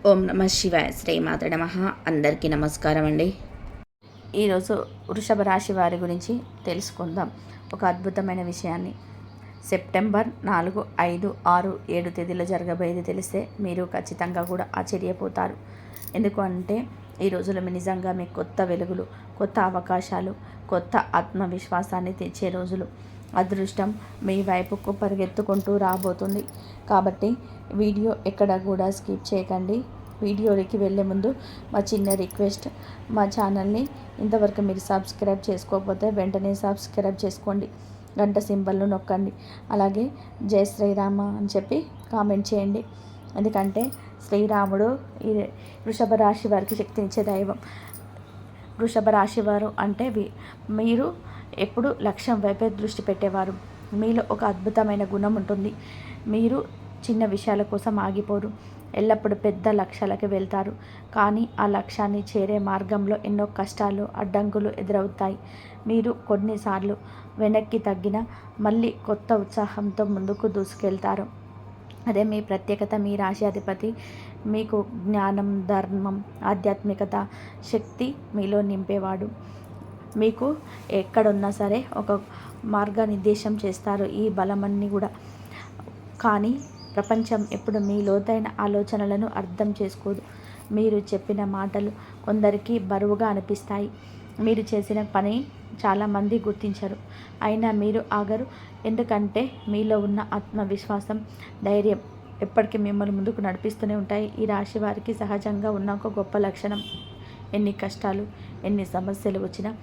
ఓం నమ శివాయ శ్రీమాత నమ. అందరికీ నమస్కారం అండి. ఈరోజు వృషభ రాశి వారి గురించి తెలుసుకుందాం. ఒక అద్భుతమైన విషయాన్ని సెప్టెంబర్ 4, 5, 6, 7 తేదీలో జరగబోయేది తెలిస్తే మీరు ఖచ్చితంగా కూడా ఆశ్చర్యపోతారు. ఎందుకు అంటే ఈ రోజులు నిజంగా మీకు కొత్త వెలుగులు, కొత్త అవకాశాలు, కొత్త ఆత్మవిశ్వాసాన్ని తెచ్చే రోజులు. అదృష్టం మీ వైపుకు పరిగెత్తుకుంటూ రాబోతుంది. కాబట్టి వీడియో ఎక్కడ కూడా స్కిప్ చేయకండి. వీడియోలోకి వెళ్ళే ముందు మా చిన్న రిక్వెస్ట్, మా ఛానల్ని ఇంతవరకు మీరు సబ్స్క్రైబ్ చేసుకోకపోతే వెంటనే సబ్స్క్రైబ్ చేసుకోండి, గంట సింబల్ను నొక్కండి. అలాగే జై శ్రీరామ అని చెప్పి కామెంట్ చేయండి. ఎందుకంటే శ్రీరాముడు ఈ వృషభ రాశి వారికి శక్తినిచ్చే దైవం. వృషభ రాశి వారు అంటే మీరు ఎప్పుడు లక్ష్యం వైపే దృష్టి పెట్టేవారు. మీలో ఒక అద్భుతమైన గుణం ఉంటుంది. మీరు చిన్న విషయాల కోసం ఆగిపోరు, ఎల్లప్పుడూ పెద్ద లక్ష్యాలకు వెళ్తారు. కానీ ఆ లక్ష్యాన్ని చేరే మార్గంలో ఎన్నో కష్టాలు, అడ్డంకులు ఎదురవుతాయి. మీరు కొన్నిసార్లు వెనక్కి తగ్గిన మళ్ళీ కొత్త ఉత్సాహంతో ముందుకు దూసుకెళ్తారు. అదే మీ ప్రత్యేకత. మీ రాశి అధిపతి మీకు జ్ఞానం, ధర్మం, ఆధ్యాత్మికత, శక్తి మీలో నింపేవాడు. మీకు ఎక్కడున్నా సరే ఒక మార్గనిర్దేశం చేస్తారు ఈ బలమన్నీ కూడా. కానీ ప్రపంచం ఎప్పుడు మీ లోతైన ఆలోచనలను అర్థం చేసుకోదు. మీరు చెప్పిన మాటలు కొందరికి బరువుగా అనిపిస్తాయి. మీరు చేసిన పని చాలామంది గుర్తించరు. అయినా మీరు ఆగరు. ఎందుకంటే మీలో ఉన్న ఆత్మవిశ్వాసం, ధైర్యం ఎప్పటికీ మిమ్మల్ని ముందుకు నడిపిస్తూనే ఉంటాయి. ఈ రాశి వారికి సహజంగా ఉన్న ఒక గొప్ప లక్షణం, ఎన్ని కష్టాలు, ఎన్ని సమస్యలు వచ్చినా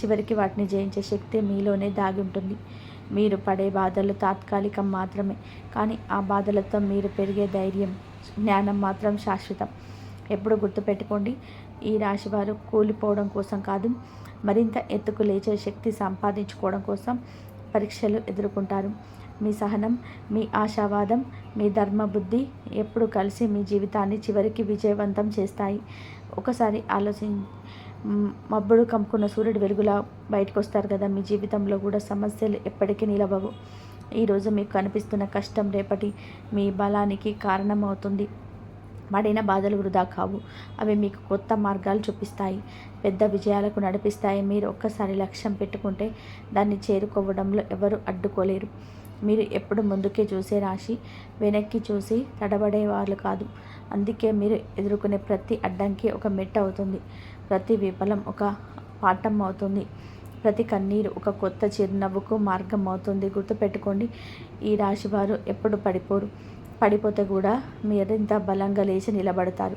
చివరికి వాటిని జయించే శక్తి మీలోనే దాగి ఉంటుంది. మీరు పడే బాధలు తాత్కాలికం మాత్రమే, కానీ ఆ బాధలతో మీరు పెరిగే ధైర్యం, జ్ఞానం మాత్రం శాశ్వతం. ఎప్పుడు గుర్తుపెట్టుకోండి, ఈ రాశివారు కూలిపోవడం కోసం కాదు, మరింత ఎత్తుకు లేచే శక్తి సంపాదించుకోవడం కోసం పరీక్షలు ఎదుర్కొంటారు. మీ సహనం, మీ ఆశావాదం, మీ ధర్మబుద్ధి ఎప్పుడు కలిసి మీ జీవితాన్ని చివరికి విజయవంతం చేస్తాయి. ఒకసారి మబ్బుడు కమ్ముకున్న సూర్యుడు వెలుగులా బయటకు వస్తారు కదా. మీ జీవితంలో కూడా సమస్యలు ఎప్పటికీ నిలవవు. ఈరోజు మీకు కనిపిస్తున్న కష్టం రేపటి మీ బలానికి కారణమవుతుంది. పడిన బాధలు వృధా కావు. అవి మీకు కొత్త మార్గాలు చూపిస్తాయి, పెద్ద విజయాలకు నడిపిస్తాయి. మీరు ఒక్కసారి లక్ష్యం పెట్టుకుంటే దాన్ని చేరుకోవడంలో ఎవరు అడ్డుకోలేరు. మీరు ఎప్పుడు ముందుకే చూసే రాశి, వెనక్కి చూసి తడబడే వాళ్ళు కాదు. అందుకే మీరు ఎదుర్కొనే ప్రతి అడ్డంకి ఒక మెట్టు అవుతుంది, ప్రతి విఫలం ఒక పాఠం అవుతుంది, ప్రతి కన్నీరు ఒక కొత్త చిరునవ్వుకు మార్గం అవుతుంది. గుర్తుపెట్టుకోండి, ఈ రాశి వారు ఎప్పుడు పడిపోరు. పడిపోతే కూడా మరింత బలంగా లేచి నిలబడతారు.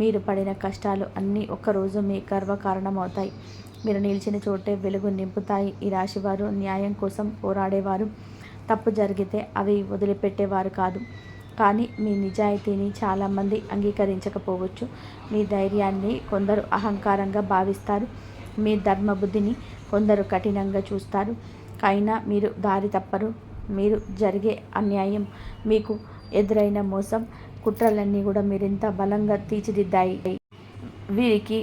మీరు పడిన కష్టాలు అన్నీ ఒక్కరోజు మీ గర్వకారణం అవుతాయి. మీరు నిలిచిన చోటే వెలుగు నింపుతాయి. ఈ రాశివారు న్యాయం కోసం పోరాడేవారు. తప్పు జరిగితే అవి వదిలిపెట్టేవారు కాదు. కానీ మీ నిజాయితీని చాలామంది అంగీకరించకపోవచ్చు. మీ ధైర్యాన్ని కొందరు అహంకారంగా భావిస్తారు. మీ ధర్మబుద్ధిని కొందరు కఠినంగా చూస్తారు. అయినా మీరు దారి తప్పరు. మీరు జరిగే అన్యాయం, మీకు ఎదురైన మోసం, కుట్రలన్నీ కూడా మీరింత బలంగా తీర్చిదిద్దాయి. వీరికి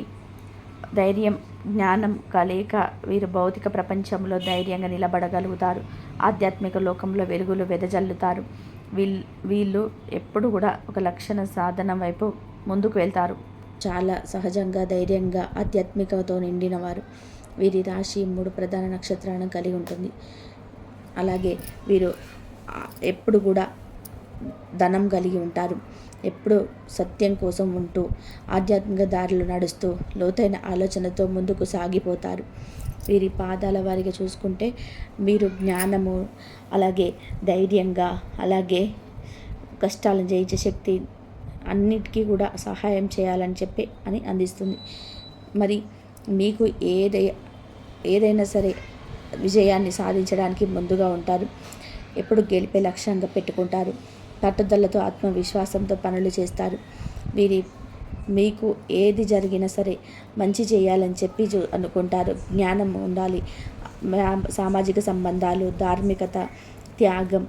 ధైర్యం, జ్ఞానం కలయిక వీరు భౌతిక ప్రపంచంలో ధైర్యంగా నిలబడగలుగుతారు. ఆధ్యాత్మిక లోకంలో వెలుగులు వెదజల్లుతారు. వీళ్ళు ఎప్పుడు కూడా ఒక లక్షణ సాధన వైపు ముందుకు వెళ్తారు. చాలా సహజంగా, ధైర్యంగా, ఆధ్యాత్మికతో నిండినవారు. వీరి రాశి 3 ప్రధాన నక్షత్రాలను కలిగి ఉంటుంది. అలాగే వీరు ఎప్పుడు కూడా ధనం కలిగి ఉంటారు. ఎప్పుడు సత్యం కోసం ఉంటూ, ఆధ్యాత్మిక దారిలో నడుస్తూ, లోతైన ఆలోచనతో ముందుకు సాగిపోతారు. వీరి పాదాల వారిగా చూసుకుంటే మీరు జ్ఞానము, అలాగే ధైర్యంగా, అలాగే కష్టాలను జయించే శక్తి, అన్నిటికీ కూడా సహాయం చేయాలని చెప్పి అని అందిస్తుంది. మరి మీకు ఏదైనా సరే విజయాన్ని సాధించడానికి ముందుగా ఉంటారు. ఎప్పుడు గెలిపే లక్ష్యంగా పెట్టుకుంటారు. పట్టుదలతో, ఆత్మవిశ్వాసంతో పనులు చేస్తారు. మీకు ఏది జరిగినా సరే మంచి చేయాలని చెప్పి అనుకుంటారు. జ్ఞానం ఉండాలి, సామాజిక సంబంధాలు, ధార్మికత, త్యాగం,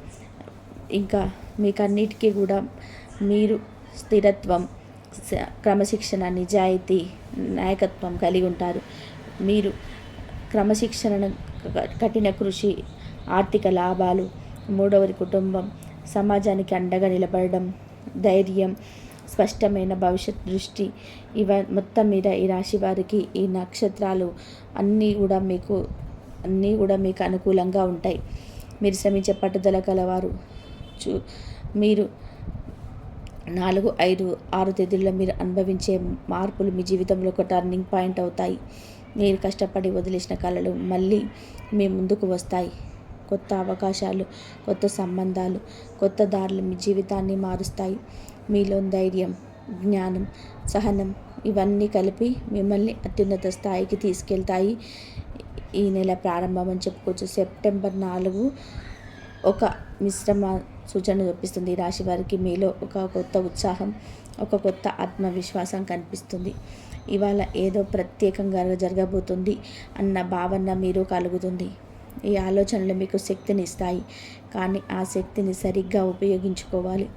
ఇంకా మీకన్నిటికీ కూడా మీరు స్థిరత్వం, క్రమశిక్షణ, నిజాయితీ, నాయకత్వం కలిగి ఉంటారు. మీరు క్రమశిక్షణను, కఠిన కృషి, ఆర్థిక లాభాలు, మూడవది కుటుంబం, సమాజానికి అండగా నిలబడడం, ధైర్యం, స్పష్టమైన భవిష్యత్ దృష్టి. మొత్తం మీద ఈ రాశి వారికి ఈ నక్షత్రాలు అన్నీ కూడా మీకు అనుకూలంగా ఉంటాయి. మీరు శ్రమించే పట్టుదల కలవారు. మీరు 4, 5, 6 తేదీల్లో మీరు అనుభవించే మార్పులు మీ జీవితంలో ఒక టర్నింగ్ పాయింట్ అవుతాయి. మీరు కష్టపడి వదిలేసిన కళలు మళ్ళీ మీ ముందుకు వస్తాయి. కొత్త అవకాశాలు, కొత్త సంబంధాలు, కొత్త దారులు మీ జీవితాన్ని మారుస్తాయి. మీలో ధైర్యం, జ్ఞానం, సహనం ఇవన్నీ కలిపి మిమ్మల్ని అత్యున్నత స్థాయికి తీసుకెళ్తాయి. ఈ నెల ప్రారంభం అని చెప్పుకోవచ్చు. సెప్టెంబర్ 4 ఒక మిశ్రమ సూచన చూపిస్తుంది. ఈ రాశి వారికి మీలో ఒక కొత్త ఉత్సాహం, ఒక కొత్త ఆత్మవిశ్వాసం కనిపిస్తుంది. ఇవాళ ఏదో ప్రత్యేకంగా జరగబోతుంది అన్న భావన మీరు కలుగుతుంది. ఈ ఆలోచనలు మీకు శక్తిని ఇస్తాయి, కానీ ఆ శక్తిని సరిగ్గా ఉపయోగించుకోవాలి.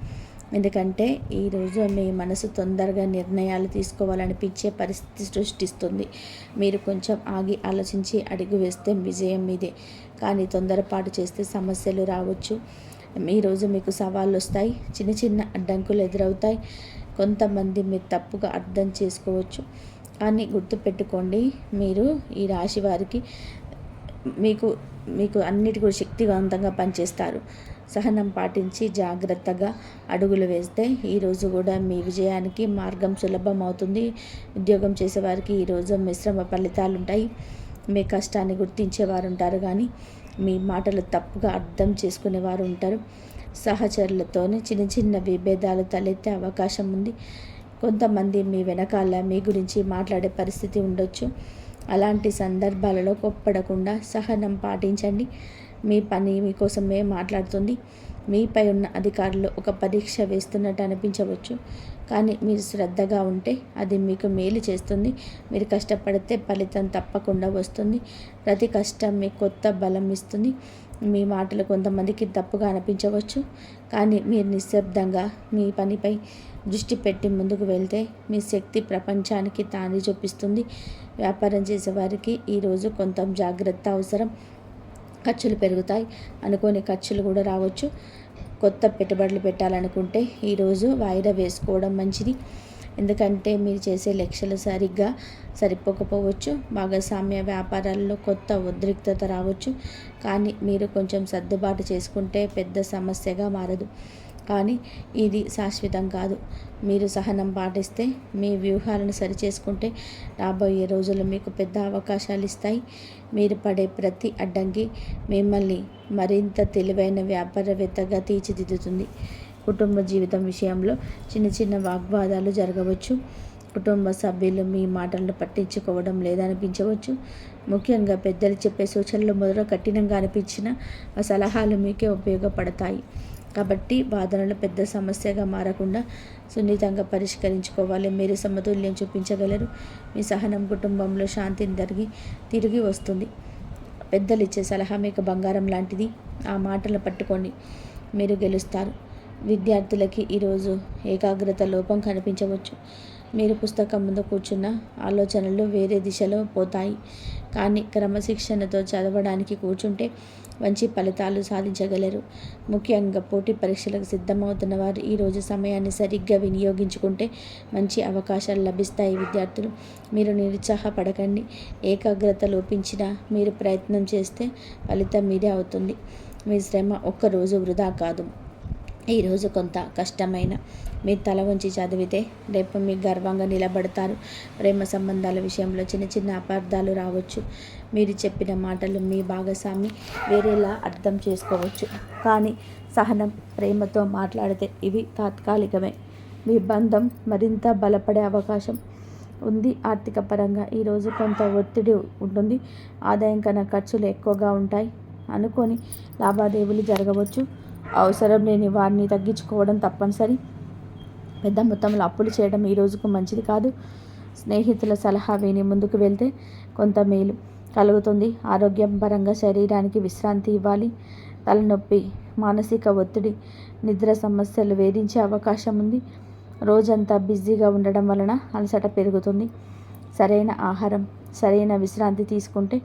ఎందుకంటే ఈరోజు మీ మనసు తొందరగా నిర్ణయాలు తీసుకోవాలనిపించే పరిస్థితి సృష్టిస్తుంది. మీరు కొంచెం ఆగి ఆలోచించి అడుగు వేస్తే విజయం మీదే. కానీ తొందరపాటు చేస్తే సమస్యలు రావచ్చు. ఈరోజు మీకు సవాళ్ళు వస్తాయి, చిన్న చిన్న అడ్డంకులు ఎదురవుతాయి. కొంతమంది మీరు తప్పుగా అర్థం చేసుకోవచ్చు. కానీ గుర్తుపెట్టుకోండి, మీరు ఈ రాశి వారికి మీకు అన్నిటి కూడా శక్తివంతంగా పనిచేస్తారు. సహనం పాటించి జాగ్రత్తగా అడుగులు వేస్తే ఈరోజు కూడా మీ విజయానికి మార్గం సులభం అవుతుంది. ఉద్యోగం చేసేవారికి ఈరోజు మిశ్రమ ఫలితాలు ఉంటాయి. మీ కష్టాన్ని గుర్తించేవారు ఉంటారు, కానీ మీ మాటలు తప్పుగా అర్థం చేసుకునేవారు ఉంటారు. సహచరులతోనే చిన్న చిన్న విభేదాలు తలెత్తే అవకాశం ఉంది. కొంతమంది మీ వెనకాల మీ గురించి మాట్లాడే పరిస్థితి ఉండొచ్చు. అలాంటి సందర్భాలలో కోప్పడకుండా సహనం పాటించండి. మీ పని మీకోసమే మాట్లాడుతుంది. మీపై ఉన్న అధికారులు ఒక పరీక్ష వేస్తున్నట్టు అనిపించవచ్చు, కానీ మీరు శ్రద్ధగా ఉంటే అది మీకు మేలు చేస్తుంది. మీరు కష్టపడితే ఫలితం తప్పకుండా వస్తుంది. ప్రతి కష్టం మీకు కొత్త బలం ఇస్తుంది. మీ మాటలు కొంతమందికి తప్పుగా అనిపించవచ్చు, కానీ మీరు నిశ్శబ్దంగా మీ పనిపై దృష్టి పెట్టి ముందుకు వెళ్తే మీ శక్తి ప్రపంచానికి తాని చూపిస్తుంది. వ్యాపారం చేసేవారికి ఈరోజు కొంత జాగ్రత్త అవసరం. ఖర్చులు పెరుగుతాయి, అనుకోని ఖర్చులు కూడా రావచ్చు. కొత్త పెట్టుబడులు పెట్టాలనుకుంటే ఈరోజు వాయిదా వేసుకోవడం మంచిది. ఎందుకంటే మీరు చేసే లక్ష్యాలు సరిగ్గా సరిపోకపోవచ్చు. భాగస్వామ్య వ్యాపారాల్లో కొత్త ఉద్రిక్తత రావచ్చు, కానీ మీరు కొంచెం సర్దుబాటు చేసుకుంటే పెద్ద సమస్యగా మారదు. కానీ ఇది శాశ్వతం కాదు. మీరు సహనం పాటిస్తే, మీ వ్యూహాలను సరిచేసుకుంటే రాబోయే రోజులు మీకు పెద్ద అవకాశాలు ఇస్తాయి. మీరు పడే ప్రతి అడ్డంకి మిమ్మల్ని మరింత తెలివైన వ్యాపారవేత్తగా తీర్చిదిద్దుతుంది. కుటుంబ జీవితం విషయంలో చిన్న చిన్న వాగ్వాదాలు జరగవచ్చు. కుటుంబ సభ్యులు మీ మాటలను పట్టించుకోవడం లేదనిపించవచ్చు. ముఖ్యంగా పెద్దలు చెప్పే సూచనలు మొదట కఠినంగా అనిపించిన ఆ సలహాలు మీకే ఉపయోగపడతాయి. కాబట్టి వాదనలు పెద్ద సమస్యగా మారకుండా సున్నితంగా పరిష్కరించుకోవాలి. మీరు సమతుల్యం చూపించగలరు. మీ సహనం కుటుంబంలో శాంతిని తిరిగి వస్తుంది. పెద్దలు ఇచ్చే సలహా మీకు బంగారం లాంటిది. ఆ మాటలు పట్టుకోండి, మీరు గెలుస్తారు. విద్యార్థులకి ఈరోజు ఏకాగ్రత లోపం కనిపించవచ్చు. మీరు పుస్తకం ముందు కూర్చున్న ఆలోచనలు వేరే దిశలో పోతాయి. కానీ క్రమశిక్షణతో చదవడానికి కూర్చుంటే మంచి ఫలితాలు సాధించగలరు. ముఖ్యంగా పోటీ పరీక్షలకు సిద్ధమవుతున్న వారు ఈరోజు సమయాన్ని సరిగ్గా వినియోగించుకుంటే మంచి అవకాశాలు లభిస్తాయి. విద్యార్థులు, మీరు నిరుత్సాహపడకండి. ఏకాగ్రత లోపించినా మీరు ప్రయత్నం చేస్తే ఫలితం మీదే అవుతుంది. మీ శ్రమ ఒక్కరోజు వృధా కాదు. ఈరోజు కొంత కష్టమైన మీరు తల వంచి చదివితే రేపు మీకు గర్వంగా నిలబడతారు. ప్రేమ సంబంధాల విషయంలో చిన్న చిన్న అపార్థాలు రావచ్చు. మీరు చెప్పిన మాటలు మీ భాగస్వామి వేరేలా అర్థం చేసుకోవచ్చు. కానీ సహనం, ప్రేమతో మాట్లాడితే ఇవి తాత్కాలికమే. మీ బంధం మరింత బలపడే అవకాశం ఉంది. ఆర్థిక పరంగా ఈరోజు కొంత ఒత్తిడి ఉంటుంది. ఆదాయం కన్నా ఖర్చులు ఎక్కువగా ఉంటాయి. అనుకోని లావాదేవీలు జరగవచ్చు. అవసరం లేని వారిని తగ్గించుకోవడం తప్పనిసరి. పెద్ద మొత్తంలో అప్పులు చేయడం ఈ రోజుకు మంచిది కాదు. స్నేహితుల సలహా విని ముందుకు వెళ్తే కొంత మేలు కలుగుతుంది. ఆరోగ్యం పరంగా శరీరానికి విశ్రాంతి ఇవ్వాలి. తలనొప్పి, మానసిక ఒత్తిడి, నిద్ర సమస్యలు వేధించే అవకాశం ఉంది. రోజంతా బిజీగా ఉండడం వలన అలసట పెరుగుతుంది. సరైన ఆహారం, సరైన విశ్రాంతి తీసుకుంటే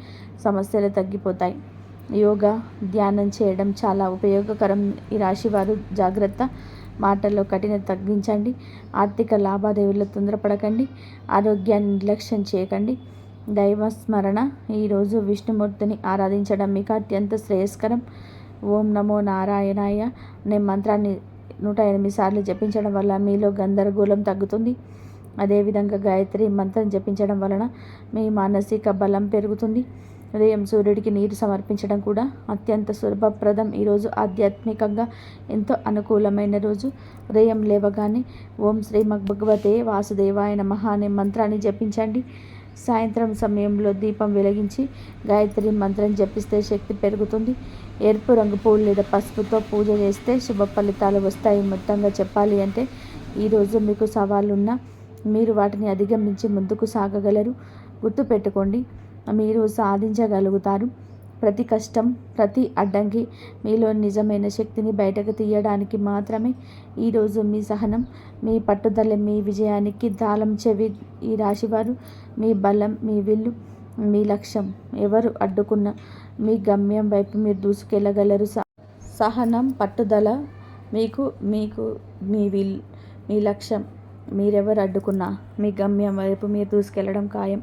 సమస్యలు తగ్గిపోతాయి. యోగా, ధ్యానం చేయడం చాలా ఉపయోగకరం. ఈ రాశి వారు జాగ్రత్త. మాటల్లో కఠినత తగ్గించండి. ఆర్థిక లావాదేవీల్లో తొందరపడకండి. ఆరోగ్యాన్ని నిర్లక్ష్యం చేయకండి. దైవ స్మరణ, ఈరోజు విష్ణుమూర్తిని ఆరాధించడం మీకు అత్యంత శ్రేయస్కరం. ఓం నమో నారాయణాయ అనే మంత్రాన్ని 108 సార్లు జపించడం వల్ల మీలో గందరగోళం తగ్గుతుంది. అదేవిధంగా గాయత్రి మంత్రం జపించడం వలన మీ మానసిక బలం పెరుగుతుంది. ఉదయం సూర్యుడికి నీరు సమర్పించడం కూడా అత్యంత శుభప్రదం. ఈరోజు ఆధ్యాత్మికంగా ఎంతో అనుకూలమైన రోజు. ఉదయం లేవగానే ఓం శ్రీ భగవతే వాసుదేవాయ నమః అనే మంత్రాన్ని జపించండి. సాయంత్రం సమయంలో దీపం వెలిగించి గాయత్రి మంత్రం జపిస్తే శక్తి పెరుగుతుంది. ఎరుపు రంగు పూలు లేదా పసుపుతో పూజ చేస్తే శుభ ఫలితాలు వస్తాయి. మొత్తంగా చెప్పాలి అంటే ఈరోజు మీకు సవాళ్ళున్నా మీరు వాటిని అధిగమించి ముందుకు సాగగలరు. గుర్తుపెట్టుకోండి, మీరు సాధించగలుగుతారు. ప్రతి కష్టం, ప్రతి అడ్డంకి మీలో నిజమైన శక్తిని బయటకు తీయడానికి మాత్రమే. ఈరోజు మీ సహనం, మీ పట్టుదల మీ విజయానికి తాళం చెవి. ఈ రాశివారు మీ బలం, మీ విల్లు, మీ లక్ష్యం ఎవరు అడ్డుకున్న మీ గమ్యం వైపు మీరు దూసుకెళ్ళగలరు. సహనం, పట్టుదల మీకు మీకు మీ విల్, మీ లక్ష్యం మీరెవరు అడ్డుకున్నా మీ గమ్యం వైపు మీరు దూసుకెళ్ళడం ఖాయం.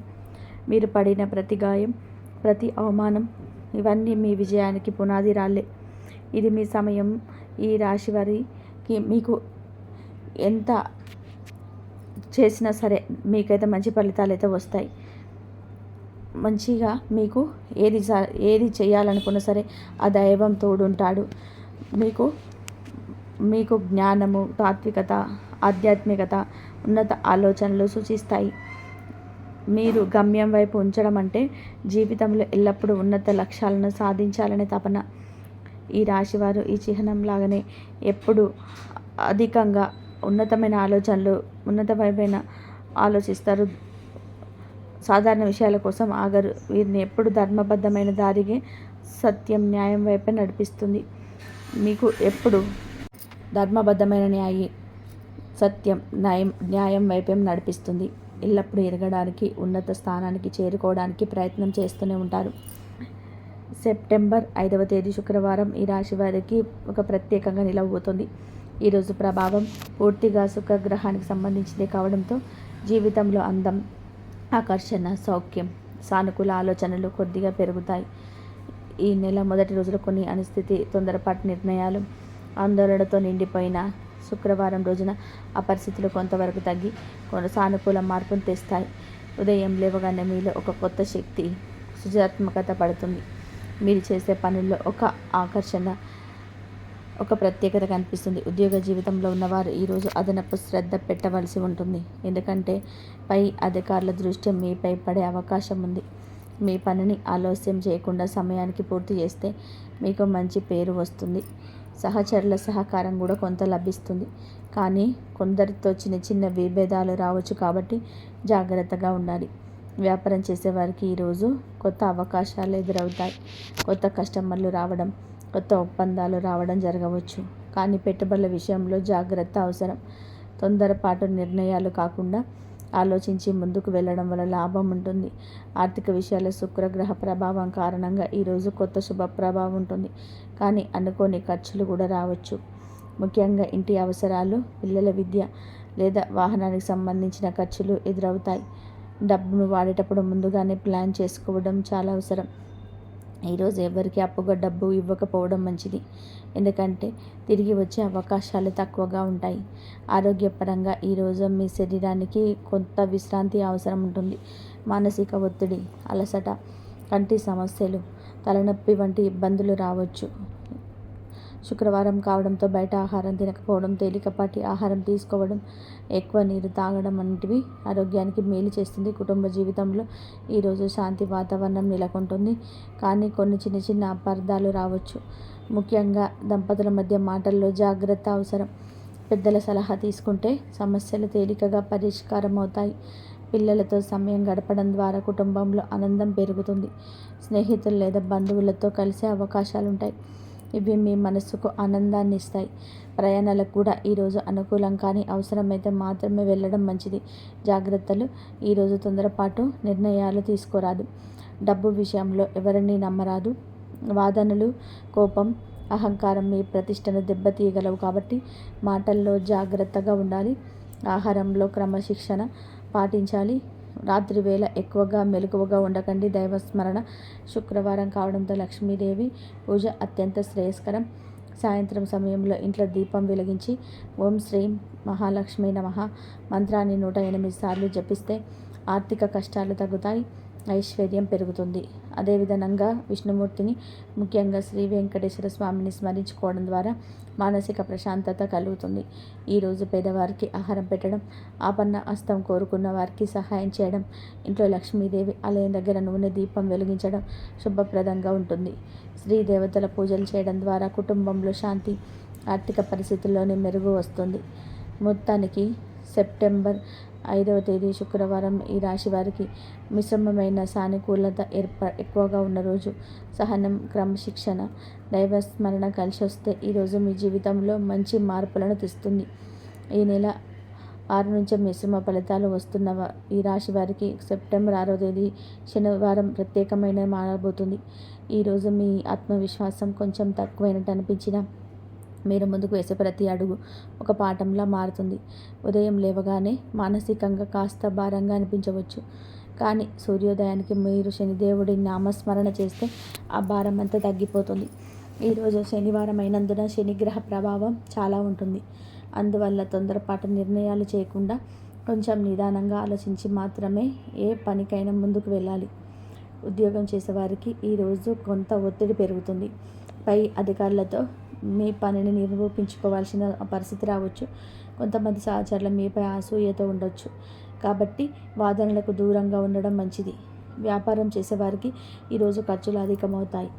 మీరు పడిన ప్రతి గాయం, ప్రతి అవమానం ఇవన్నీ మీ విజయానికి పునాది రాళ్ళే. ఇది మీ సమయం. ఈ రాశి వారికి మీకు ఎంత చేసినా సరే మీకైతే మంచి ఫలితాలు అయితే వస్తాయి. మంచిగా మీకు ఏది చేయాలనుకున్నా సరే ఆ దైవం తోడుంటాడు. మీకు జ్ఞానము, తాత్వికత, ఆధ్యాత్మికత, ఉన్నత ఆలోచనలు సూచిస్తాయి. మీరు గమ్యం వైపు ఉంచడం అంటే జీవితంలో ఎల్లప్పుడూ ఉన్నత లక్ష్యాలను సాధించాలనే తపన. ఈ రాశివారు ఈ చిహ్నం లాగానే ఎప్పుడు అధికంగా ఉన్నతమైన ఆలోచనలు, ఉన్నతమైన ఆలోచిస్తారు. సాధారణ విషయాల కోసం ఆగరు. వీరిని ఎప్పుడు ధర్మబద్ధమైన దారిగే, సత్యం, న్యాయం వైపే నడిపిస్తుంది. మీకు ఎప్పుడు ధర్మబద్ధమైన సత్యం, న్యాయం వైపే నడిపిస్తుంది. ఎల్లప్పుడూ ఎదగడానికి, ఉన్నత స్థానానికి చేరుకోవడానికి ప్రయత్నం చేస్తూనే ఉంటారు. సెప్టెంబర్ 5వ తేదీ శుక్రవారం ఈ రాశి వారికి ఒక ప్రత్యేకంగా నిలవబోతుంది. ఈరోజు ప్రభావం పూర్తిగా శుక్రగ్రహానికి సంబంధించింది కావడంతో జీవితంలో అందం, ఆకర్షణ, సౌఖ్యం, సానుకూల ఆలోచనలు కొద్దిగా పెరుగుతాయి. ఈ నెల మొదటి రోజులో కొన్ని అనిస్థితి, తొందరపాటు నిర్ణయాలు, ఆందోళనతో నిండిపోయిన శుక్రవారం రోజున ఆ పరిస్థితులు కొంతవరకు తగ్గి సానుకూల మార్పును తెస్తాయి. ఉదయం లేవగానే మీలో ఒక కొత్త శక్తి, సృజనాత్మకత పడుతుంది. మీరు చేసే పనుల్లో ఒక ఆకర్షణ, ఒక ప్రత్యేకత కనిపిస్తుంది. ఉద్యోగ జీవితంలో ఉన్నవారు ఈరోజు అదనపు శ్రద్ధ పెట్టవలసి ఉంటుంది. ఎందుకంటే పై అధికారుల దృష్టి మీపై పడే అవకాశం ఉంది. మీ పనిని ఆలస్యం చేయకుండా సమయానికి పూర్తి చేస్తే మీకు మంచి పేరు వస్తుంది. సహచరుల సహకారం కూడా కొంత లభిస్తుంది. కానీ కొందరితో చిన్న చిన్న విభేదాలు రావచ్చు కాబట్టి జాగ్రత్తగా ఉండాలి. వ్యాపారం చేసేవారికి ఈరోజు కొత్త అవకాశాలు ఎదురవుతాయి. కొత్త కస్టమర్లు రావడం, కొత్త ఒప్పందాలు రావడం జరగవచ్చు. కానీ పెట్టుబడుల విషయంలో జాగ్రత్త అవసరం. తొందరపాటు నిర్ణయాలు కాకుండా ఆలోచించి ముందుకు వెళ్ళడం వల్ల లాభం ఉంటుంది. ఆర్థిక విషయాల్లో శుక్రగ్రహ ప్రభావం కారణంగా ఈరోజు కొత్త శుభ ప్రభావం ఉంటుంది. కానీ అనుకోని ఖర్చులు కూడా రావచ్చు. ముఖ్యంగా ఇంటి అవసరాలు, పిల్లల విద్య లేదా వాహనానికి సంబంధించిన ఖర్చులు ఎదురవుతాయి. డబ్బును వాడేటప్పుడు ముందుగానే ప్లాన్ చేసుకోవడం చాలా అవసరం. ఈరోజు ఎవరికి అప్పుగా డబ్బు ఇవ్వకపోవడం మంచిది. ఎందుకంటే తిరిగి వచ్చే అవకాశాలు తక్కువగా ఉంటాయి. ఆరోగ్యపరంగా ఈరోజు మీ శరీరానికి కొంత విశ్రాంతి అవసరం ఉంటుంది. మానసిక ఒత్తిడి, అలసట, కంటి సమస్యలు, తలనొప్పి వంటి ఇబ్బందులు రావచ్చు. శుక్రవారం కావడంతో బయట ఆహారం తినకపోవడం, తేలికపాటి ఆహారం తీసుకోవడం, ఎక్కువ నీరు తాగడం వంటివి ఆరోగ్యానికి మేలు చేస్తుంది. కుటుంబ జీవితంలో ఈరోజు శాంతి వాతావరణం నెలకొంటుంది. కానీ కొన్ని చిన్న చిన్న అపార్థాలు రావచ్చు. ముఖ్యంగా దంపతుల మధ్య మాటల్లో జాగ్రత్త అవసరం. పెద్దల సలహా తీసుకుంటే సమస్యలు తేలికగా పరిష్కారం అవుతాయి. పిల్లలతో సమయం గడపడం ద్వారా కుటుంబంలో ఆనందం పెరుగుతుంది. స్నేహితులు లేదా బంధువులతో కలిసే అవకాశాలుంటాయి. ఇవి మీ మనసుకు ఆనందాన్ని ఇస్తాయి. ప్రయాణాలకు కూడా ఈరోజు అనుకూలం, కానీ అవసరమైతే మాత్రమే వెళ్ళడం మంచిది. జాగ్రత్తలు. ఈరోజు తొందరపాటు నిర్ణయాలు తీసుకోరాదు. డబ్బు విషయంలో ఎవరిని నమ్మరాదు. వాదనలు, కోపం అహంకారం మీ ప్రతిష్టను దెబ్బతీయగలవు. కాబట్టి మాటల్లో జాగ్రత్తగా ఉండాలి. ఆహారంలో క్రమశిక్షణ పాటించాలి. రాత్రి వేళ ఎక్కువగా మెలకువగా ఉండకండి. దైవస్మరణ. శుక్రవారం కావడంతో లక్ష్మీదేవి పూజ అత్యంత శ్రేయస్కరం. సాయంత్రం సమయంలో ఇంట్లో దీపం వెలిగించి ఓం శ్రీం మహాలక్ష్మి నమః మంత్రాన్ని 108 సార్లు జపిస్తే ఆర్థిక కష్టాలు తగ్గుతాయి, ఐశ్వర్యం పెరుగుతుంది. అదేవిధంగా విష్ణుమూర్తిని, ముఖ్యంగా శ్రీ వెంకటేశ్వర స్వామిని స్మరించుకోవడం ద్వారా మానసిక ప్రశాంతత కలుగుతుంది. ఈరోజు పేదవారికి ఆహారం పెట్టడం, ఆపన్న హస్తం కోరుకున్న వారికి సహాయం చేయడం, ఇంట్లో లక్ష్మీదేవి ఆలయం దగ్గర నూనె దీపం వెలిగించడం శుభప్రదంగా ఉంటుంది. స్త్రీ దేవతల పూజలు చేయడం ద్వారా కుటుంబంలో శాంతి, ఆర్థిక పరిస్థితుల్లోనే మెరుగు వస్తుంది. మొత్తానికి సెప్టెంబర్ 5వ తేదీ శుక్రవారం ఈ రాశి వారికి మిశ్రమమైన సానుకూలత ఎక్కువగా ఉన్న రోజు. సహనం, క్రమశిక్షణ, దైవస్మరణ కలిసి వస్తే ఈరోజు మీ జీవితంలో మంచి మార్పులను తెస్తుంది. ఈ నెల 6 నుంచి మిశ్రమ ఫలితాలు వస్తున్న ఈ రాశి వారికి సెప్టెంబర్ 6వ తేదీ శనివారం ప్రత్యేకమైన మారబోతుంది. ఈరోజు మీ ఆత్మవిశ్వాసం కొంచెం తక్కువైనట్టు అనిపించినా మీరు ముందుకు వేసే ప్రతి అడుగు ఒక పాఠంలా మారుతుంది. ఉదయం లేవగానే మానసికంగా కాస్త భారంగా అనిపించవచ్చు. కానీ సూర్యోదయానికి మీరు శనిదేవుడి నామస్మరణ చేస్తే ఆ భారం అంతా తగ్గిపోతుంది. ఈరోజు శనివారం అయినందున శనిగ్రహ ప్రభావం చాలా ఉంటుంది. అందువల్ల తొందరపాటు నిర్ణయాలు చేయకుండా కొంచెం నిదానంగా ఆలోచించి మాత్రమే ఏ పనికైనా ముందుకు వెళ్ళాలి. ఉద్యోగం చేసేవారికి ఈరోజు కొంత ఒత్తిడి పెరుగుతుంది. పై అధికారులతో మీ పనిని నిరూపించుకోవాల్సిన పరిస్థితి రావచ్చు. కొంతమంది సహచరులు మీపై అసూయతో ఉండొచ్చు. కాబట్టి వాదనలకు దూరంగా ఉండడం మంచిది. వ్యాపారం చేసేవారికి ఈరోజు ఖర్చులు అధికమవుతాయి.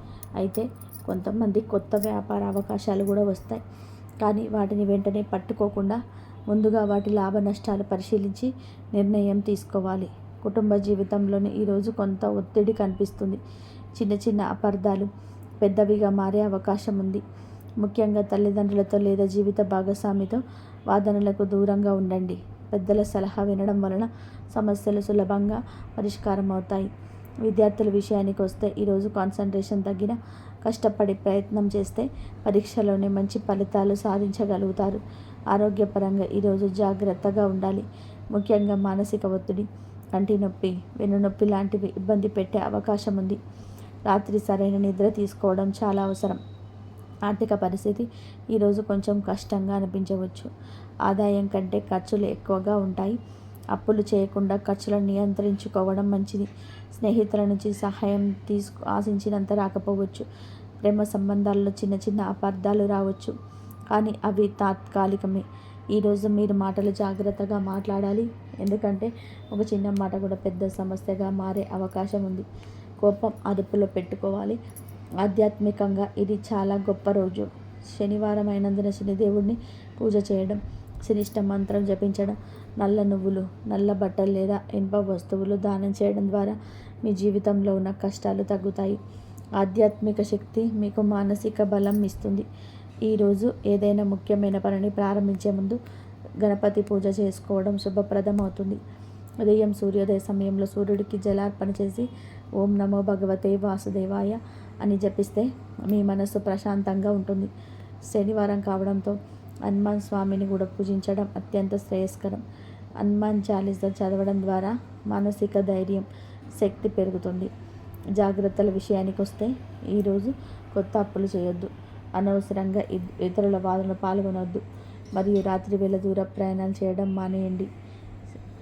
అయితే కొంతమంది కొత్త వ్యాపార అవకాశాలు కూడా వస్తాయి. కానీ వాటిని వెంటనే పట్టుకోకుండా ముందుగా వాటి లాభ నష్టాలు పరిశీలించి నిర్ణయం తీసుకోవాలి. కుటుంబ జీవితంలోనే ఈరోజు కొంత ఒత్తిడి కనిపిస్తుంది. చిన్న చిన్న అపార్థాలు పెద్దవిగా మారే అవకాశం ఉంది. ముఖ్యంగా తల్లిదండ్రులతో లేదా జీవిత భాగస్వామితో వాదనలకు దూరంగా ఉండండి. పెద్దల సలహా వినడం వలన సమస్యలు సులభంగా పరిష్కారం అవుతాయి. విద్యార్థుల విషయానికి వస్తే ఈరోజు కాన్సన్ట్రేషన్ తగ్గిన కష్టపడి ప్రయత్నం చేస్తే పరీక్షలోనే మంచి ఫలితాలు సాధించగలుగుతారు. ఆరోగ్యపరంగా ఈరోజు జాగ్రత్తగా ఉండాలి. ముఖ్యంగా మానసిక ఒత్తిడి, కంటి నొప్పి, వెన్నునొప్పి లాంటివి ఇబ్బంది పెట్టే అవకాశం ఉంది. రాత్రి సరైన నిద్ర తీసుకోవడం చాలా అవసరం. ఆర్థిక పరిస్థితి ఈరోజు కొంచెం కష్టంగా అనిపించవచ్చు. ఆదాయం కంటే ఖర్చులు ఎక్కువగా ఉంటాయి. అప్పులు చేయకుండా ఖర్చులను నియంత్రించుకోవడం మంచిది. స్నేహితుల నుంచి సహాయం ఆశించినంత రాకపోవచ్చు. ప్రేమ సంబంధాల్లో చిన్న చిన్న అపార్థాలు రావచ్చు. కానీ అవి తాత్కాలికమే. ఈరోజు మీరు మాటలు జాగ్రత్తగా మాట్లాడాలి. ఎందుకంటే ఒక చిన్న మాట కూడా పెద్ద సమస్యగా మారే అవకాశం ఉంది. కోపం అదుపులో పెట్టుకోవాలి. ఆధ్యాత్మికంగా ఇది చాలా గొప్ప రోజు. శనివారం అయినందున శనిదేవుడిని పూజ చేయడం, శనిష్ట మంత్రం జపించడం, నల్ల నువ్వులు, నల్ల బట్టలు లేదా ఇనుప వస్తువులు దానం చేయడం ద్వారా మీ జీవితంలో ఉన్న కష్టాలు తగ్గుతాయి. ఆధ్యాత్మిక శక్తి మీకు మానసిక బలం ఇస్తుంది. ఈరోజు ఏదైనా ముఖ్యమైన పనిని ప్రారంభించే ముందు గణపతి పూజ చేసుకోవడం శుభప్రదం అవుతుంది. ఉదయం సూర్యోదయ సమయంలో సూర్యుడికి జలార్పణ చేసి ఓం నమో భగవతే వాసుదేవాయ అని జపిస్తే మీ మనస్సు ప్రశాంతంగా ఉంటుంది. శనివారం కావడంతో హనుమాన్ స్వామిని కూడా పూజించడం అత్యంత శ్రేయస్కరం. హనుమాన్ చాలీసా చదవడం ద్వారా మానసిక ధైర్యం, శక్తి పెరుగుతుంది. జాగ్రత్తల విషయానికి వస్తే ఈరోజు కొత్త అప్పులు చేయొద్దు. అనవసరంగా ఇతరుల వాదనలో పాల్గొనవద్దు. మరియు రాత్రి వేళ దూర ప్రయాణాలు చేయడం మానేయండి.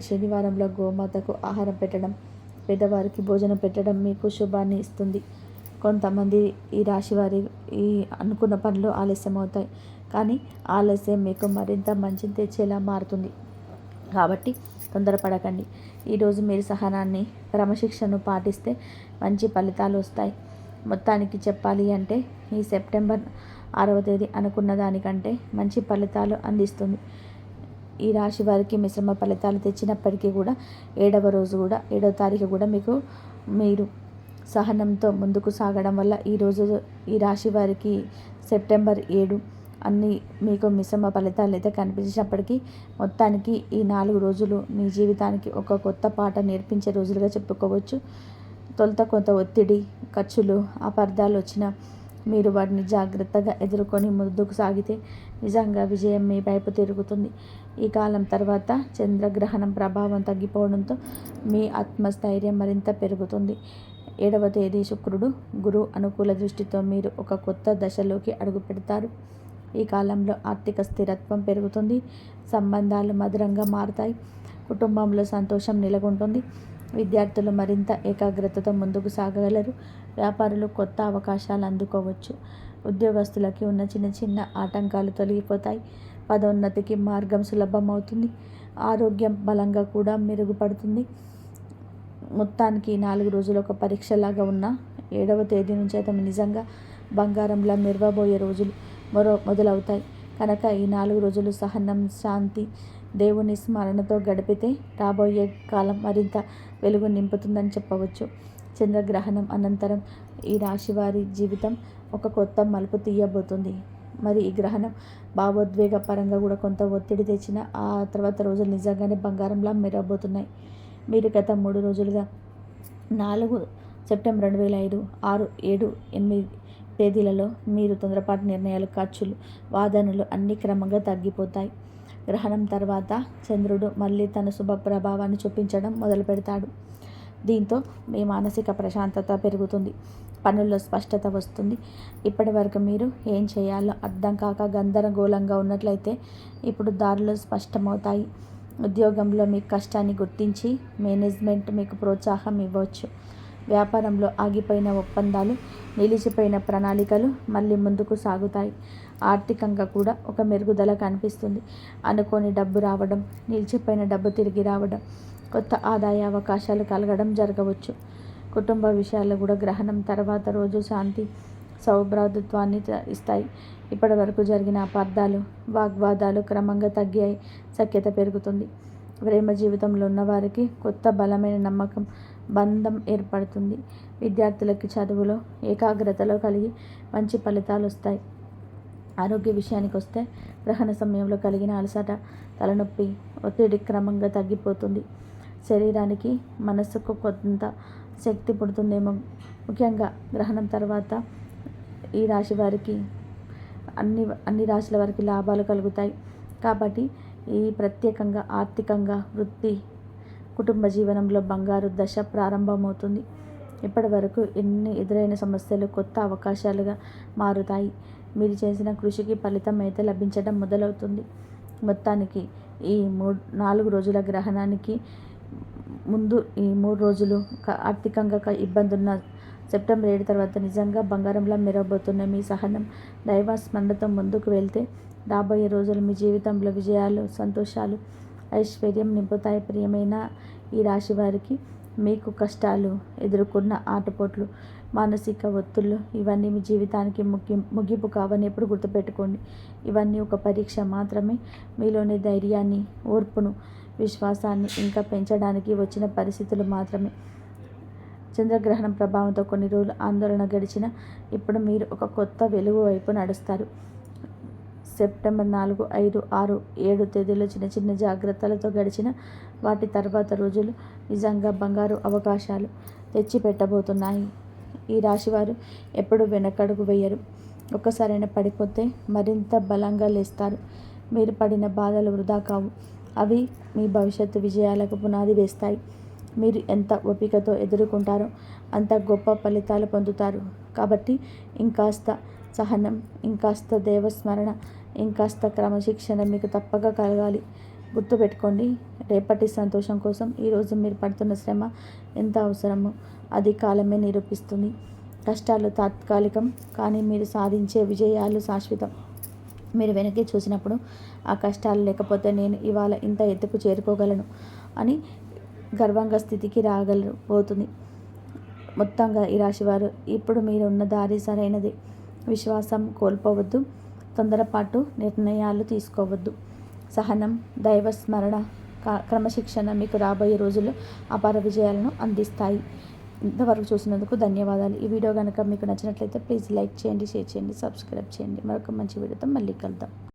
శనివారంలో గోమాతకు ఆహారం పెట్టడం, పేదవారికి భోజనం పెట్టడం మీకు శుభాన్ని ఇస్తుంది. కొంతమంది ఈ రాశి వారి ఈ అనుకున్న పనులు ఆలస్యం అవుతాయి. కానీ ఆలస్యం మీకు మరింత మంచిని తెచ్చేలా మారుతుంది. కాబట్టి తొందరపడకండి. ఈరోజు మీరు సహనాన్ని, క్రమశిక్షణను పాటిస్తే మంచి ఫలితాలు వస్తాయి. మొత్తానికి చెప్పాలి అంటే ఈ సెప్టెంబర్ 6వ తేదీ అనుకున్న దానికంటే మంచి ఫలితాలు అందిస్తుంది. ఈ రాశి వారికి మిశ్రమ ఫలితాలు తెచ్చినప్పటికీ కూడా 7వ తారీఖు కూడా మీరు సహనంతో ముందుకు సాగడం వల్ల ఈరోజు ఈ రాశి వారికి సెప్టెంబర్ 7 అన్నీ మీకు మిశ్రమ ఫలితాలు అయితే కనిపించినప్పటికీ మొత్తానికి ఈ 4 రోజులు మీ జీవితానికి ఒక కొత్త పాట నేర్పించే రోజులుగా చెప్పుకోవచ్చు. తొలుత కొంత ఒత్తిడి, ఖర్చులు, అపార్థాలు వచ్చిన మీరు వాటిని జాగ్రత్తగా ఎదుర్కొని ముందుకు సాగితే నిజంగా విజయం మీ వైపు తిరుగుతుంది. ఈ కాలం తర్వాత చంద్రగ్రహణం ప్రభావం తగ్గిపోవడంతో మీ ఆత్మస్థైర్యం మరింత పెరుగుతుంది. 7వ తేదీ శుక్రుడు గురు అనుకూల దృష్టితో మీరు ఒక కొత్త దశలోకి అడుగు పెడతారు. ఈ కాలంలో ఆర్థిక స్థిరత్వం పెరుగుతుంది. సంబంధాలు మధురంగా మారుతాయి. కుటుంబంలో సంతోషం నెలకొంటుంది. విద్యార్థులు మరింత ఏకాగ్రతతో ముందుకు సాగగలరు. వ్యాపారులు కొత్త అవకాశాలు అందుకోవచ్చు. ఉద్యోగస్తులకి ఉన్న చిన్న చిన్న ఆటంకాలు తొలగిపోతాయి. పదోన్నతికి మార్గం సులభమవుతుంది. ఆరోగ్యం బలంగా కూడా మెరుగుపడుతుంది. మొత్తానికి 4 రోజులు ఒక పరీక్షలాగా ఉన్న 7వ తేదీ నుంచి అయితే నిజంగా బంగారంలా మెరవబోయే రోజులు మొదలవుతాయి. కనుక ఈ 4 రోజులు సహనం, శాంతి, దేవుని స్మరణతో గడిపితే రాబోయే కాలం మరింత వెలుగు నింపుతుందని చెప్పవచ్చు. చంద్రగ్రహణం అనంతరం ఈ రాశి వారి జీవితం ఒక కొత్త మలుపు తీయబోతుంది. మరి ఈ గ్రహణం భావోద్వేగ పరంగా కూడా కొంత ఒత్తిడి తెచ్చిన ఆ తర్వాత రోజులు నిజంగానే బంగారంలా మెరవబోతున్నాయి. మీరు గత 3 రోజులుగా 4 సెప్టెంబర్ 2005, 6, 7, 8 తేదీలలో మీరు తొందరపాటు నిర్ణయాలు, ఖర్చులు, వాదనలు అన్నీ క్రమంగా తగ్గిపోతాయి. గ్రహణం తర్వాత చంద్రుడు మళ్ళీ తన శుభ ప్రభావాన్ని చూపించడం మొదలు పెడతాడు. దీంతో మీ మానసిక ప్రశాంతత పెరుగుతుంది. పనుల్లో స్పష్టత వస్తుంది. ఇప్పటి వరకు మీరు ఏం చేయాలో అర్థం కాక గందరగోళంగా ఉన్నట్లయితే ఇప్పుడు దారులు స్పష్టమవుతాయి. ఉద్యోగంలో మీ కష్టాన్ని గుర్తించి మేనేజ్మెంట్ మీకు ప్రోత్సాహం ఇవ్వచ్చు. వ్యాపారంలో ఆగిపోయిన ఒప్పందాలు, నిలిచిపోయిన ప్రణాళికలు మళ్ళీ ముందుకు సాగుతాయి. ఆర్థికంగా కూడా ఒక మెరుగుదల కనిపిస్తుంది. అనుకోని డబ్బు రావడం, నిలిచిపోయిన డబ్బు తిరిగి రావడం, కొత్త ఆదాయ అవకాశాలు కలగడం జరగవచ్చు. కుటుంబ విషయాల్లో కూడా గ్రహణం తర్వాత రోజు శాంతి, సౌభ్రాతృత్వాన్ని ఇస్తాయి. ఇప్పటి వరకు జరిగిన అపార్థాలు, వాగ్వాదాలు క్రమంగా తగ్గాయి. సఖ్యత పెరుగుతుంది. ప్రేమ జీవితంలో ఉన్నవారికి కొత్త బలమైన నమ్మకం, బంధం ఏర్పడుతుంది. విద్యార్థులకి చదువులో ఏకాగ్రతలో కలిగి మంచి ఫలితాలు వస్తాయి. ఆరోగ్య విషయానికి వస్తే గ్రహణ సమయంలో కలిగిన అలసట, తలనొప్పి, ఒత్తిడి క్రమంగా తగ్గిపోతుంది. శరీరానికి, మనస్సుకు కొంత శక్తి పుడుతుందేమో. ముఖ్యంగా గ్రహణం తర్వాత ఈ రాశి వారికి అన్ని రాశుల వారికి లాభాలు కలుగుతాయి. కాబట్టి ఈ ప్రత్యేకంగా ఆర్థికంగా, వృత్తి, కుటుంబ జీవనంలో బంగారు దశ ప్రారంభమవుతుంది. ఇప్పటి వరకు ఎన్ని ఎదురైన సమస్యలు కొత్త అవకాశాలుగా మారుతాయి. మీరు చేసిన కృషికి ఫలితం అయితే లభించడం మొదలవుతుంది. మొత్తానికి ఈ 4 రోజుల గ్రహణానికి ముందు ఈ 3 రోజులు ఆర్థికంగా ఇబ్బంది ఉన్న సెప్టెంబర్ 7 తర్వాత నిజంగా బంగారంలా మెరవబోతున్న మీ సహనం, దైవ స్మరణతో ముందుకు వెళ్తే రాబోయే రోజులు మీ జీవితంలో విజయాలు, సంతోషాలు, ఐశ్వర్యం నింపుతాయి. ప్రియమైన ఈ రాశి వారికి మీకు కష్టాలు, ఎదుర్కొన్న ఆటుపోట్లు, మానసిక ఒత్తిళ్ళు ఇవన్నీ మీ జీవితానికి ముగింపు కావని ఎప్పుడు గుర్తుపెట్టుకోండి. ఇవన్నీ ఒక పరీక్ష మాత్రమే. మీలోని ధైర్యాన్ని, ఓర్పును, విశ్వాసాన్ని ఇంకా పెంచడానికి వచ్చిన పరిస్థితులు మాత్రమే. చంద్రగ్రహణం ప్రభావంతో కొన్ని రోజులు ఆందోళన గడిచిన ఇప్పుడు మీరు ఒక కొత్త వెలుగు వైపు నడుస్తారు. సెప్టెంబర్ 4, 5, 6, 7 తేదీలో చిన్న చిన్న జాగ్రత్తలతో గడిచిన వాటి తర్వాత రోజులు నిజంగా బంగారు అవకాశాలు తెచ్చిపెట్టబోతున్నాయి. ఈ రాశివారు ఎప్పుడు వెనకడుగు వేయరు. ఒక్కసారైనా పడిపోతే మరింత బలంగా లేస్తారు. మీరు పడిన బాధలు వృధా కావు. అవి మీ భవిష్యత్తు విజయాలకు పునాది వేస్తాయి. మీరు ఎంత ఓపికతో ఎదుర్కొంటారో అంత గొప్ప ఫలితాలు పొందుతారు. కాబట్టి ఇంకాస్త సహనం, ఇంకాస్త దేవస్మరణ, ఇంకాస్త క్రమశిక్షణ మీకు తప్పక కలగాలి. గుర్తుపెట్టుకోండి, రేపటి సంతోషం కోసం ఈరోజు మీరు పడుతున్న శ్రమ ఎంత అవసరమో అది కాలమే నిరూపిస్తుంది. కష్టాలు తాత్కాలికం, కానీ మీరు సాధించే విజయాలు శాశ్వతం. మీరు వెనక్కి చూసినప్పుడు ఆ కష్టాలు లేకపోతే నేను ఇవాళ ఇంత ఎత్తుకు చేరుకోగలను అని గర్వంగా స్థితికి రాగలిపోతుంది. మొత్తంగా ఈ రాశివారు ఇప్పుడు మీరు ఉన్న దారి సరైనది. విశ్వాసం కోల్పోవద్దు. తొందరపాటు నిర్ణయాలు తీసుకోవద్దు. సహనం, దైవస్మరణ, క్రమశిక్షణ మీకు రాబోయే రోజుల్లో అపార విజయాలను అందిస్తాయి. ఇంతవరకు చూసినందుకు ధన్యవాదాలు. ఈ వీడియో కనుక మీకు నచ్చినట్లయితే ప్లీజ్ లైక్ చేయండి, షేర్ చేయండి, సబ్స్క్రైబ్ చేయండి. మరొక మంచి వీడియోతో మళ్ళీ కలుద్దాం.